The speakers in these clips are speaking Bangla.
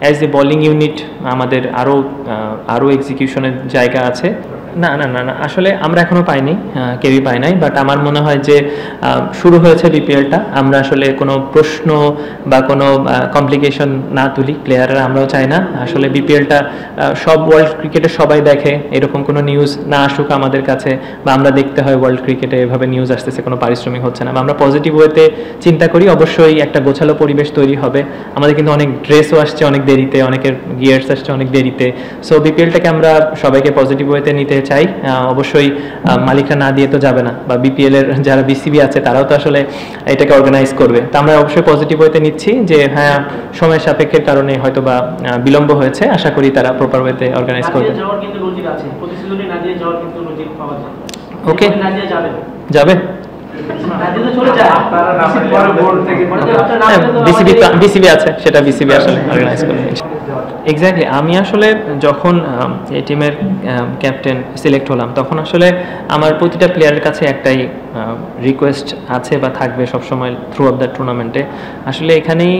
অ্যাজ এ বোলিং ইউনিট আমাদের আরও এক্সিকিউশনের জায়গা আছে। না না না না আসলে আমরা এখনও পাইনি, কেউই পাই নাই। বাট আমার মনে হয় যে শুরু হয়েছে বিপিএলটা, আমরা আসলে কোনো প্রশ্ন বা কোনো কমপ্লিকেশন না তুলি প্লেয়াররা, আমরাও চাই না। আসলে বিপিএলটা সব ওয়ার্ল্ড ক্রিকেটে সবাই দেখে, এরকম কোনো নিউজ না আসুক আমাদের কাছে, বা আমরা দেখতে হয় ওয়ার্ল্ড ক্রিকেটে এভাবে নিউজ আসতেছে, কোনো পারিশ্রমিক হচ্ছে না, বা আমরা পজিটিভ ওয়েতে চিন্তা করি। অবশ্যই একটা গোছালো পরিবেশ তৈরি হবে। আমাদের কিন্তু অনেক ড্রেসও আসছে অনেক দেরিতে, অনেকের গিয়ার্স আসছে অনেক দেরিতে। সো বিপিএলটাকে আমরা সবাইকে পজিটিভ ওয়েতে নিতে চাই। অবশ্যই মালিকরা না দিয়ে তো যাবে না, বা বিপিএল এর যারা বিসিবি আছে তারাও তো আসলে এটাকে অর্গানাইজ করবে। তো আমরা অবশ্যই পজিটিভ ওয়েতে নিচ্ছি যে হ্যাঁ, সময় সাপেক্ষের কারণে হয়তো বা বিলম্ব হয়েছে, আশা করি তারা প্রপার ওয়েতে অর্গানাইজ করবে। ওকে, যাবে বিসিবি আছে, সেটা বিসিবি আসলে অর্গানাইজ করবে। এক্স্যাক্টলি, আমি আসলে যখন এই টিমের ক্যাপ্টেন সিলেক্ট হলাম তখন আসলে আমার প্রতিটা প্লেয়ারের কাছে একটাই রিকোয়েস্ট আছে বা থাকবে সবসময় থ্রু আপ দ্য টুর্নামেন্টে। আসলে এখানেই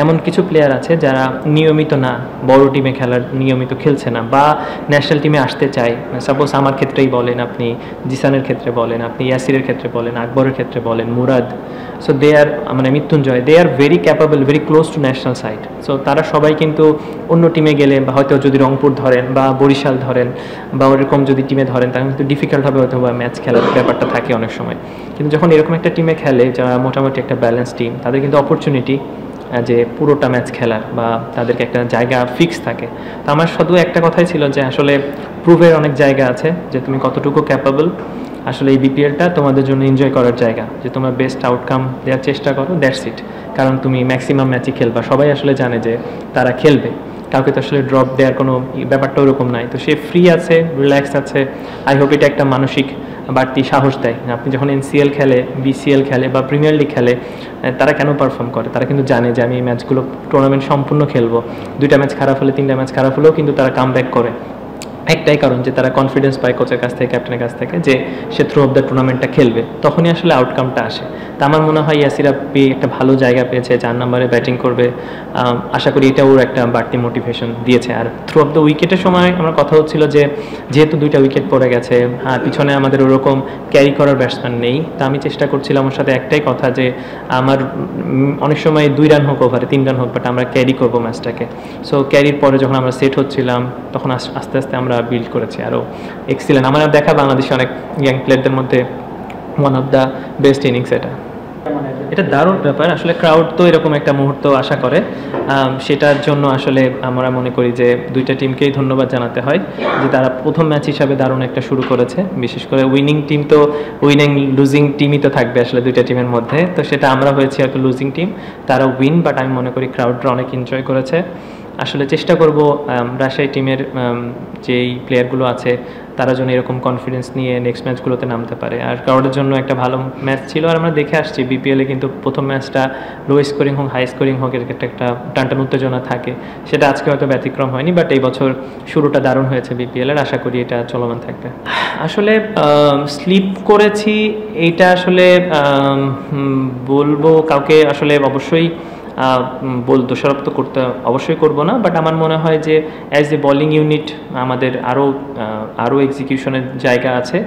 এমন কিছু প্লেয়ার আছে যারা নিয়মিত না, বড় টিমে খেলার নিয়মিত খেলছে না, বা ন্যাশনাল টিমে আসতে চায়। সাপোজ আমার ক্ষেত্রেই বলেন, আপনি জিসানের ক্ষেত্রে বলেন, আপনি ইয়াসিরের ক্ষেত্রে বলেন, আকবরের ক্ষেত্রে বলেন, মুরাদ। সো দে আর, মানে Mrityunjay, they are very capable, very close to national side. So তারা সবাই কিন্তু অন্য টিমে গেলে, বা হয়তো যদি রংপুর ধরেন বা বরিশাল ধরেন বা ওরকম যদি টিমে ধরেন, তাহলে কিন্তু ডিফিকাল্ট হবে হয়তো বা ম্যাচ খেলার ব্যাপারটা থাকে অনেক সময়। কিন্তু যখন এরকম একটা টিমে খেলে যারা মোটামুটি একটা ব্যালেন্স টিম, তাদের কিন্তু অপরচুনিটি যে পুরোটা ম্যাচ খেলার, বা তাদেরকে একটা জায়গা ফিক্স থাকে। তো আমার শুধু একটা কথাই ছিল যে আসলে প্রুভের অনেক জায়গা আছে যে তুমি কতটুকু ক্যাপাবল। আসলে এই বিপিএলটা তোমাদের জন্য এনজয় করার জায়গা, যে তোমরা বেস্ট আউটকাম দেওয়ার চেষ্টা করো, দ্যাটস ইট। কারণ তুমি ম্যাক্সিমাম ম্যাচই খেলবা, সবাই আসলে জানে যে তারা খেলবে, কাউকে তো আসলে ড্রপ দেওয়ার কোনো ব্যাপারটা ওরকম নাই। তো সে ফ্রি আছে, রিল্যাক্স আছে। আই হোপ এটা একটা মানসিক বাড়তি সাহস দেয়। আপনি যখন এনসিএল খেলে, বিসিএল খেলে বা প্রিমিয়ার লিগ খেলে, তারা কেন পারফর্ম করে? তারা কিন্তু জানে যে আমি এই ম্যাচগুলো টুর্নামেন্ট সম্পূর্ণ খেলবো। 2টা ম্যাচ খারাপ হলে, 3টা ম্যাচ খারাপ হলেও কিন্তু তারা কাম ব্যাক করে। একটাই কারণ যে তারা কনফিডেন্স পায় কোচের কাছ থেকে, ক্যাপ্টেনের কাছ থেকে, যে সে থ্রু অফ দ্য টুর্নামেন্টটা খেলবে। তখনই আসলে আউটকামটা আসে। তা আমার মনে হয় ইয়াসির আপ্পি একটা ভালো জায়গা পেয়েছে, 4 নম্বরে ব্যাটিং করবে। আশা করি এটা ওর একটা বাড়তি মোটিভেশন দিয়েছে। আর থ্রু অফ দ্য উইকেটের সময় আমার কথা হচ্ছিল যে যেহেতু 2টা উইকেট পড়ে গেছে, আর পিছনে আমাদের ওরকম ক্যারি করার ব্যাটসম্যান নেই, তা আমি চেষ্টা করছিলাম ওর সাথে একটাই কথা যে আমার অনেক সময় 2 রান হোক ওভারে, 3 রান হোক, বাট আমরা ক্যারি করবো ম্যাচটাকে। সো ক্যারির পরে যখন আমরা সেট হচ্ছিলাম, তখন আস্তে আস্তে আমরা বিল্ড করেছি আরও এক্সিলেন্ট। আমার দেখা বাংলাদেশে অনেক ইয়াং প্লেয়ারদের মধ্যে one of the best innings এটা দারুণ ব্যাপার। আসলে ক্রাউড তো এরকম একটা মুহূর্ত আশা করে, সেটার জন্য আসলে আমরা মনে করি যে 2টা টিমকেই ধন্যবাদ জানাতে হয় যে তারা প্রথম ম্যাচ হিসাবে দারুণ একটা শুরু করেছে। বিশেষ করে উইনিং টিম তো, উইনিং লুজিং টিমই তো থাকবে আসলে 2টা টিমের মধ্যে। তো সেটা আমরা হয়েছি একটা লুজিং টিম, তারা উইন, বাট আমি মনে করি ক্রাউডরা অনেক এনজয় করেছে। আসলে চেষ্টা করব রাজশাহী টিমের যেই প্লেয়ারগুলো আছে তারা যেন এরকম কনফিডেন্স নিয়ে নেক্সট ম্যাচগুলোতে নামতে পারে। আর ক্রাউডের জন্য একটা ভালো ম্যাচ ছিল। আর আমরা দেখে আসছি বিপিএলে কিন্তু প্রথম ম্যাচটা লো স্কোরিং হোক হাই স্কোরিং হোক, এর একটা টানটান উত্তেজনা থাকে। সেটা আজকে হয়তো ব্যতিক্রম হয়নি, বাট এই বছর শুরুটা দারুণ হয়েছে বিপিএলের। আশা করি এটা চলমান থাকবে। আসলে স্লিপ করেছি এইটা আসলে বলবো কাউকে আসলে অবশ্যই দোষারোপ তো করতে অবশ্যই করবো না, বাট আমার মনে হয় যে অ্যাজ এ বোলিং ইউনিট আমাদের আরও এক্সিকিউশনের জায়গা আছে।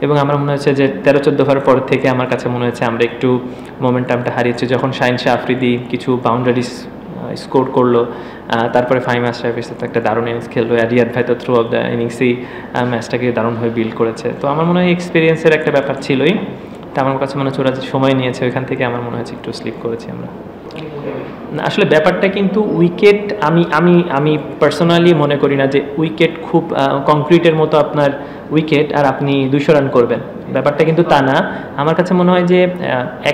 এবং আমার মনে হচ্ছে যে 13-14 ওভার পর থেকে আমার কাছে মনে হচ্ছে আমরা একটু মোমেন্টামটা হারিয়েছি। যখন শাহিন শাহ আফ্রিদি কিছু বাউন্ডারিজ স্কোর করলো, তারপরে ফাহিম আশরাফের সাথে একটা দারুণ ইনিংস খেললো, রিয়াদ ভাই তো থ্রু অফ দ্য ইনিংসেই ম্যাচটাকে দারুণভাবে বিল্ড করেছে। তো আমার মনে হয় এক্সপিরিয়েন্সের একটা ব্যাপার ছিলই। তা আমার কাছে মনে হচ্ছে ওরা যে সময় নিয়েছে, ওইখান থেকে আমার মনে হচ্ছে একটু স্লিপ করেছি আমরা। আসলে ব্যাপারটা কিন্তু উইকেট, আমি পার্সোনালি মনে করি না যে উইকেট খুব কংক্রিটের মতো আপনার উইকেট আর আপনি 200 রান করবেন, ব্যাপারটা কিন্তু তা না। আমার কাছে মনে হয় যে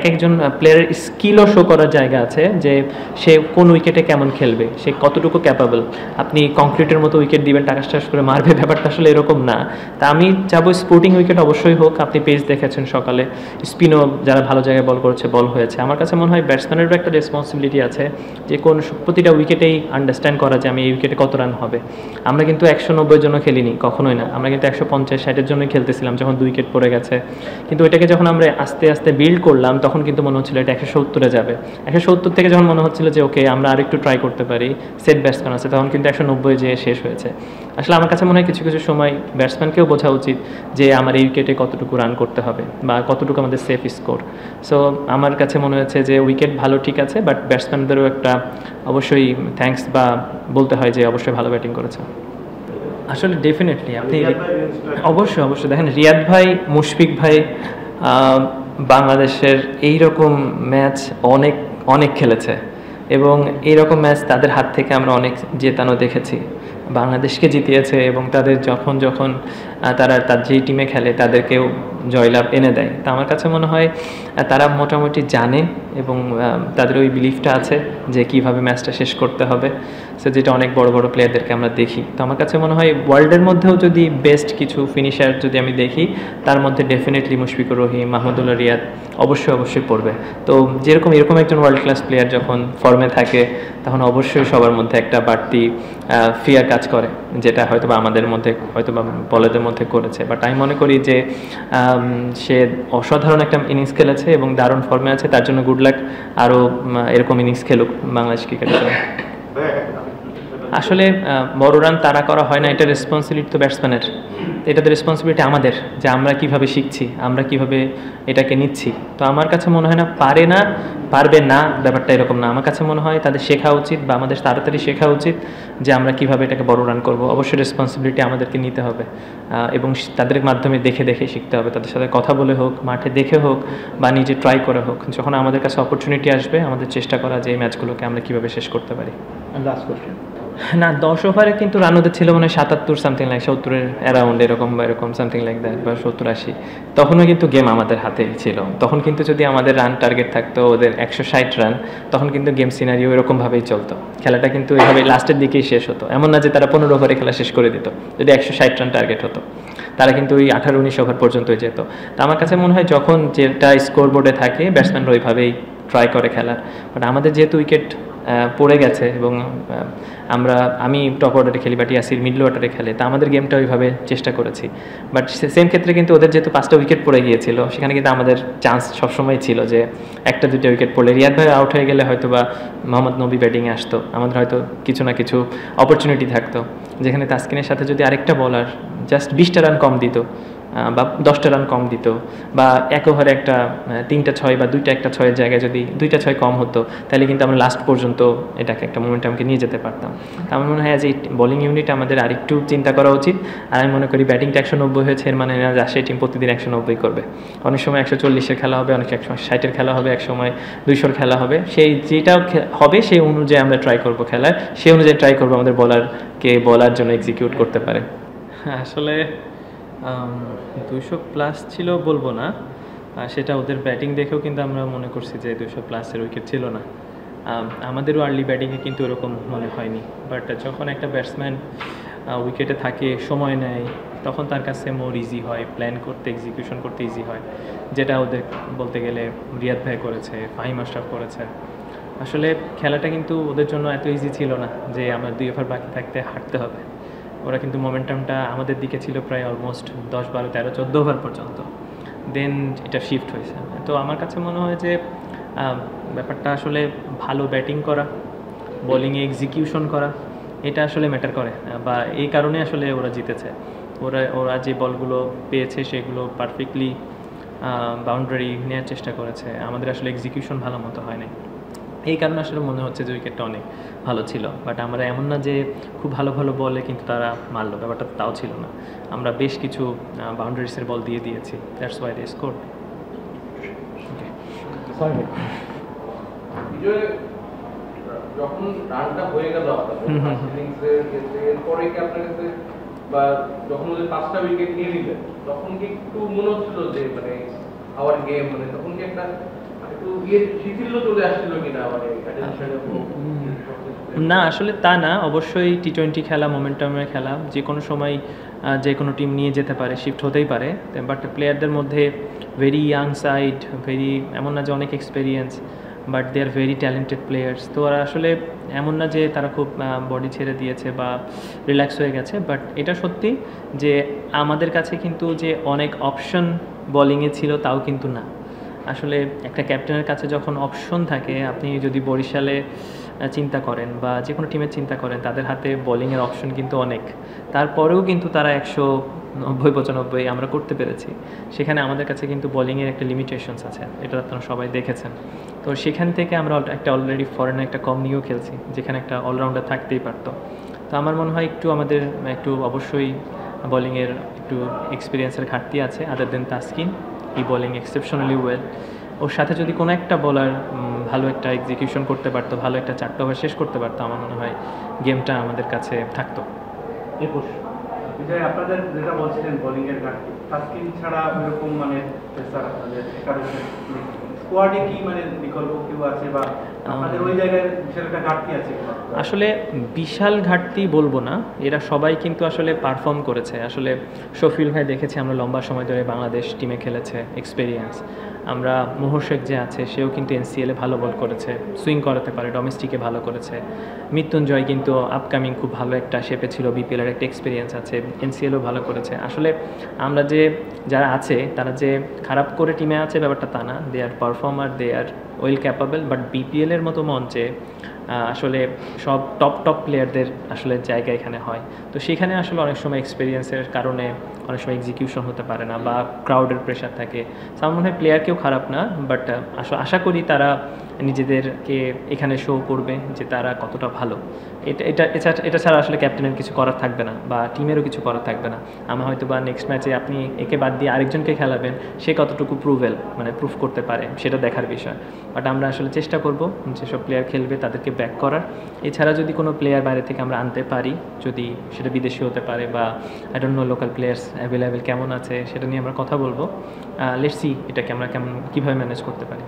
একজন প্লেয়ারের স্কিলও শো করার জায়গা আছে, যে সে কোন উইকেটে কেমন খেলবে, সে কতটুকু ক্যাপাবল। আপনি কংক্রিটের মতো উইকেট দিবেন, টাকাস করে মারবে, ব্যাপারটা আসলে এরকম না। তা আমি চাবো স্পোর্টিং উইকেট অবশ্যই হোক। আপনি পেজ দেখেছেন সকালে, স্পিনও যারা ভালো জায়গায় বল করেছে বল হয়েছে। আমার কাছে মনে হয় ব্যাটসম্যানেরও একটা রেসপন্সিবিলিটি আছে যে কোন প্রতিটা উইকেটেই আন্ডারস্ট্যান্ড করা যে আমি এই উইকেটে কত রান হবে। আমরা কিন্তু 190 জন্য খেলিনি, কখনোই না। আমরা কিন্তু 150 50-60-এর জন্যই খেলতেছিলাম যখন 2 উইকেট পড়ে গেছে, কিন্তু ওইটাকে যখন আমরা আস্তে আস্তে বিল্ড করলাম তখন কিন্তু মনে হচ্ছিল এটা 170-এ যাবে। 170 থেকে যখন মনে হচ্ছিল যে ওকে আমরা আরেকটু ট্রাই করতে পারি, সেট ব্যাটসম্যান আছে, তখন কিন্তু 190 যেয়ে শেষ হয়েছে। আসলে আমার কাছে মনে হয় কিছু কিছু সময় ব্যাটসম্যানকেও বোঝা উচিত যে আমার এই উইকেটে কতটুকু রান করতে হবে বা কতটুকু আমাদের সেফ স্কোর। সো আমার কাছে মনে হয়েছে যে উইকেট ভালো ঠিক আছে, বাট ব্যাটসম্যানদেরও একটা অবশ্যই থ্যাঙ্কস বা বলতে হয় যে অবশ্যই ভালো ব্যাটিং করেছে। আসলে ডেফিনেটলি আপনি অবশ্যই দেখেন রিয়াদ ভাই, মুশফিক ভাই বাংলাদেশের এইরকম ম্যাচ অনেক অনেক খেলেছে এবং এইরকম ম্যাচ তাদের হাত থেকে আমরা অনেক জেতানো দেখেছি, বাংলাদেশকে জিতিয়েছে এবং তাদের যখন যখন তারা যেই টিমে খেলে তাদেরকেও জয়লাভ এনে দেয়। তো আমার কাছে মনে হয় তারা মোটামুটি জানে এবং তাদের ওই বিলিফটা আছে যে কিভাবে ম্যাচটা শেষ করতে হবে, সো যেটা অনেক বড় বড় প্লেয়ারদেরকে আমরা দেখি। তো আমার কাছে মনে হয় ওয়ার্ল্ডের মধ্যেও যদি বেস্ট কিছু ফিনিশার যদি আমি দেখি তার মধ্যে ডেফিনেটলি মুশফিকুর রহিম, মাহমুদুল্লাহ রিয়াদ অবশ্যই পড়বে। তো যেরকম এরকম একজন ওয়ার্ল্ড ক্লাস প্লেয়ার যখন ফর্মে থাকে তখন অবশ্যই সবার মধ্যে একটা বাড়তি ফিয়ার কাজ করে, যেটা হয়তো বা আমাদের মধ্যে হয়তো বা বলেদের মধ্যে করেছে। বাট আমি মনে করি যে সে অসাধারণ একটা ইনিংস খেলেছে এবং দারুণ ফর্মে আছে, তার জন্য গুড লাক, আরও এরকম ইনিংস খেলুক বাংলাদেশ ক্রিকেটের জন্য। আসলে বড় রান তারা করা হয় না, এটা রেসপন্সিবিলিটি তো ব্যাটসম্যানের, এটা তো রেসপন্সিবিলিটি আমাদের যে আমরা কিভাবে শিখছি, আমরা কিভাবে এটাকে নিচ্ছি। তো আমার কাছে মনে হয় না পারবে না ব্যাপারটা এরকম না, আমার কাছে মনে হয় তাদের শেখা উচিত বা আমাদের তাড়াতাড়ি শেখা উচিত যে আমরা কিভাবে এটাকে বড় রান করব। অবশ্যই রেসপন্সিবিলিটি আমাদেরকে নিতে হবে এবং তাদের মাধ্যমে দেখে শিখতে হবে, তাদের সাথে কথা বলে হোক, মাঠে দেখে হোক বা নিজে ট্রাই করে হোক। যখন আমাদের কাছে অপরচুনিটি আসবে আমাদের চেষ্টা করা যে এই ম্যাচগুলোকে আমরা কীভাবে শেষ করতে পারি। লাস্ট কোশ্চেন, না 10 ওভারে কিন্তু রান ওদের ছিল মানে 77 সামথিং লাইক 70-এর অ্যারাউন্ড এরকম সামথিং লাইক দ্যাট বা 70-80। তখনও কিন্তু গেম আমাদের হাতেই ছিল, তখন কিন্তু যদি আমাদের রান টার্গেট থাকতো ওদের 160 রান, তখন কিন্তু গেম সিনারিও এরকমভাবেই চলতো, খেলাটা কিন্তু এভাবে লাস্টের দিকেই শেষ হতো। এমন না যে তারা 15 ওভারে খেলা শেষ করে দিত, যদি 160 রান টার্গেট হতো তারা কিন্তু ওই 18-19 ওভার পর্যন্তই যেত। তো আমার কাছে মনে হয় যখন যেটা স্কোর বোর্ডে থাকে ব্যাটসম্যানরা ওইভাবেই ট্রাই করে খেলার। বাট আমাদের যেহেতু উইকেট পড়ে গেছে এবং আমি টপ অর্ডারে খেলি, বাট ইয়াসির মিডল অর্ডারে খেলে, তা আমাদের গেমটা ওইভাবে চেষ্টা করেছি। বাট সেম ক্ষেত্রে কিন্তু ওদের যেহেতু 5টা উইকেট পড়ে গিয়েছিল সেখানে কিন্তু আমাদের চান্স সবসময় ছিল যে 1-2 উইকেট পড়লে রিয়াদ ভাই আউট হয়ে গেলে হয়তো বা মোহাম্মদ নবী ব্যাটিংয়ে আসতো, আমাদের হয়তো কিছু না কিছু অপরচুনিটি থাকতো, যেখানে তাসকিনের সাথে যদি আরেকটা বলার জাস্ট 20টা রান কম দিত বা 10টা রান কম দিত বা এক ওভারে একটা 3টা 6 বা 2টা একটা 6-এর জায়গায় যদি 2টা 6 কম হতো তাহলে কিন্তু আমরা লাস্ট পর্যন্ত এটাকে একটা মোমেন্টামকে নিয়ে যেতে পারতাম। আমার মনে হয় যে বোলিং ইউনিট আমাদের আরেকটু চিন্তা করা উচিত। আর আমি মনে করি ব্যাটিংটা 190 হয়েছে এর মানে না রাজশাহী টিম প্রতিদিন 190 করবে, অনেক সময় 140-এর খেলা হবে, অনেক সময় 60-এর খেলা হবে, এক সময় 200-র খেলা হবে। সেই যেটা হবে সেই অনুযায়ী আমরা ট্রাই করবো খেলার, সেই অনুযায়ী ট্রাই করবো আমাদের বলারকে বলার জন্য এক্সিকিউট করতে পারে। আসলে 200+ ছিল বলবো না, সেটা ওদের ব্যাটিং দেখেও কিন্তু আমরা মনে করছি যে 200+-এর উইকেট ছিল না, আমাদেরও আর্লি ব্যাটিংয়ে কিন্তু এরকম মনে হয়নি। বাট যখন একটা ব্যাটসম্যান উইকেটে থাকে, সময় নেয়, তখন তার কাছে মোর ইজি হয়, প্ল্যান করতে এক্সিকিউশন করতে ইজি হয়, যেটা ওদের বলতে গেলে রিয়াদ ভাই করেছে, ফাহিম আশরাফ করেছে। আসলে খেলাটা কিন্তু ওদের জন্য এত ইজি ছিল না যে আমরা 2 ওভার বাকি থাকতে হাঁটতে হবে, ওরা কিন্তু মোমেন্টামটা আমাদের দিকে ছিল প্রায় অলমোস্ট 10, 12, 13, 14 ওভার পর্যন্ত, দেন এটা শিফট হয়েছে। তো আমার কাছে মনে হয় যে ব্যাপারটা আসলে ভালো ব্যাটিং করা, বোলিংয়ে এক্সিকিউশন করা, এটা আসলে ম্যাটার করে বা এই কারণে আসলে ওরা জিতেছে। ওরা যে বলগুলো পেয়েছে সেগুলো পারফেক্টলি বাউন্ডারি নেওয়ার চেষ্টা করেছে, আমাদের আসলে এক্সিকিউশন ভালো মতো হয় নাই, এই কারণে আসলে মনে হচ্ছে যে উইকেটটা অনেক ভালো ছিল। বাট আমরা এমন না যে খুব ভালো বলে কিন্তু তারা মারলো, ব্যাপারটা তাও ছিল না, আমরা বেশ কিছু বাউন্ডারিসের বল দিয়েছি, দ্যাটস ওয়াই দে স্কোর। যখন রানটা হয়ে গেল এরপরে কি আপনার কাছে বা যখন ওদের 5টা উইকেট নিয়ে নিলেন তখন কি একটু মনে হচ্ছিল যে মানে আওয়ার গেম মানে তখন কি একটা না আসলে তা না, অবশ্যই টি-20 খেলা, মোমেন্টামের খেলা, যে কোনো সময় যে কোনো টিম নিয়ে যেতে পারে, শিফট হতেই পারে। বাট প্লেয়ারদের মধ্যে ভেরি ইয়াং সাইড, এমন না যে অনেক experience, but they are very talented players. তো ওরা আসলে এমন না যে তারা খুব বডি ছেড়ে দিয়েছে বা রিল্যাক্স হয়ে গেছে, বাট এটা সত্যি যে আমাদের কাছে কিন্তু যে অনেক অপশন বোলিংয়ে ছিল তাও কিন্তু না। আসলে একটা ক্যাপ্টেনের কাছে যখন অপশন থাকে, আপনি যদি বরিশালে চিন্তা করেন বা যে কোনো টিমের চিন্তা করেন, তাদের হাতে বোলিংয়ের অপশন কিন্তু অনেক, তারপরেও কিন্তু তারা 190-95 আমরা করতে পেরেছি। সেখানে আমাদের কাছে কিন্তু বোলিংয়ের একটা লিমিটেশনস আছে, এটা আপনারা সবাই দেখেছেন। তো সেখান থেকে আমরা একটা অলরেডি ফরেনে একটা কম নিয়েও খেলছি, যেখানে একটা অলরাউন্ডার থাকতেই পারতো। তো আমার মনে হয় আমাদের অবশ্যই বোলিংয়ের একটু এক্সপিরিয়েন্সের ঘাটতি আছে। আদার দেন তাসকিন, ই বোলিং এক্সেপশনালি ওয়েল। ওর সাথে যদি কোনো একটা বোলার ভালো একটা এক্সিকিউশন করতে পারতো, ভালো একটা 4 ওভার শেষ করতে পারতো, আমার মনে হয় গেমটা আমাদের কাছে থাকতো। বিজয়, আপনাদের যেটা বলছিলেন বোলিংয়ের ঘাটতি, তাসকিন ছাড়া এরকম মানে পেসার আপনাদের একাদশে স্কোয়াডে কি মানে বিকল্প কেউ আছে বা আপনাদের ওই জায়গায় বিশাল একটা ঘাটতি আছে? আসলে বিশাল ঘাটতি বলবো না, এরা সবাই কিন্তু আসলে পারফর্ম করেছে। আসলে শফিউল ভাই দেখেছি আমরা লম্বা সময় ধরে বাংলাদেশ টিমে খেলেছে, এক্সপেরিয়েন্স। আমরা মোহশেক যে আছে সেও কিন্তু এনসিএলে ভালো বল করেছে, সুইং করাতে পারে, ডোমেস্টিকে ভালো করেছে। মৃত্যুঞ্জয় কিন্তু আপকামিং খুব ভালো একটা শেপে ছিল, বিপিএলের একটা এক্সপিরিয়েন্স আছে, এনসিএলও ভালো করেছে। আসলে আমরা যারা আছে তারা যে খারাপ করে টিমে আছে ব্যাপারটা তা না, they are performer, they are well capable. But বিপিএলের মতো মঞ্চে আসলে সব টপ প্লেয়ারদের আসলে জায়গা এখানে হয়। তো সেখানে আসলে অনেক সময় এক্সপিরিয়েন্সের কারণে অনেক সময় এক্সিকিউশন হতে পারে না বা ক্রাউডের প্রেশার থাকে। আমার মনে হয় প্লেয়ার কেউ খারাপ না, বাট আশা করি তারা নিজেদেরকে এখানে শো করবে যে তারা কতটা ভালো। এটা ছাড়া আসলে ক্যাপ্টেনের কিছু করার থাকবে না বা টিমেরও কিছু করার থাকবে না। আমার হয়তো বা নেক্সট ম্যাচে আপনি একে বাদ দিয়ে আরেকজনকে খেলাবেন, সে কতটুকু প্রুফ করতে পারে সেটা দেখার বিষয়। বাট আমরা আসলে চেষ্টা করব যেসব প্লেয়ার খেলবে তাদেরকে ব্যাক করার। এছাড়া যদি কোনো প্লেয়ার বাইরে থেকে আমরা আনতে পারি, যদি সেটা বিদেশি হতে পারে বা I don't know local players available কেমন আছে, সেটা নিয়ে আমরা কথা বলবো। লেটস সি এটাকে আমরা কীভাবে ম্যানেজ করতে পারি।